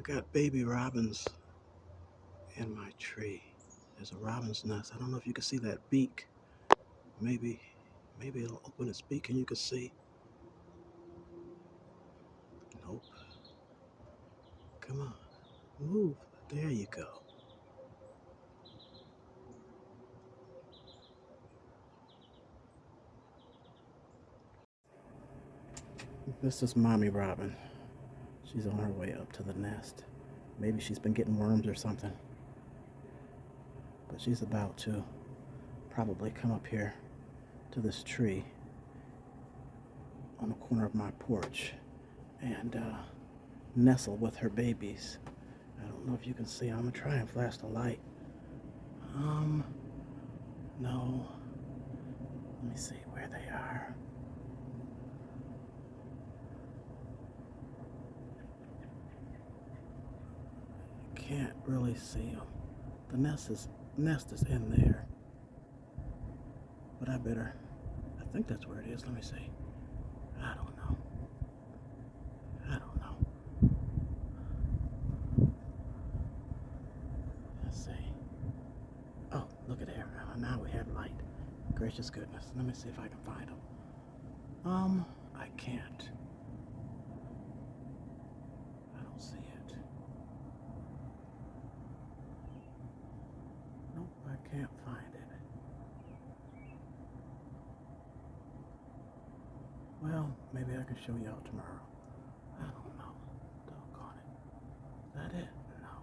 I got baby robins in my tree. There's a robin's nest. I don't know if you can see that beak. Maybe, maybe it'll open its beak and you can see. Nope. Come on, move. There you go. This is Mommy Robin. She's on her way up to the nest. Maybe she's been getting worms or something. But she's about to probably come up here to this tree on the corner of my porch and nestle with her babies. I don't know if you can see. I'm gonna try and flash the light. No. Let me see where they are. Can't really see them. The nest is in there. But I think that's where it is. Let me see. I don't know. Let's see. Oh, look at there. Now we have light. Gracious goodness. Let me see if I can find them. I can't. I don't see it. Nope, I can't find it. Well, maybe I can show you out tomorrow. I don't know. Doggone it. Is that it? No.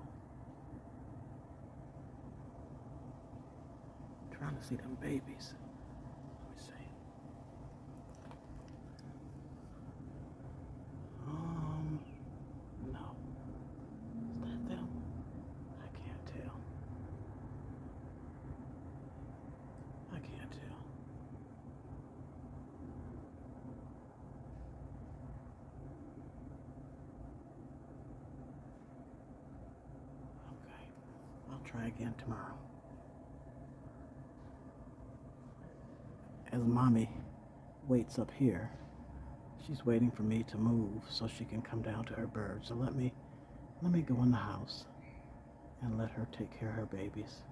I'm trying to see them babies. Let me see. No. Is that them? I can't tell. I can't tell. Okay. I'll try again tomorrow. As Mommy waits up here, she's waiting for me to move so she can come down to her birds. So let me go in the house and let her take care of her babies.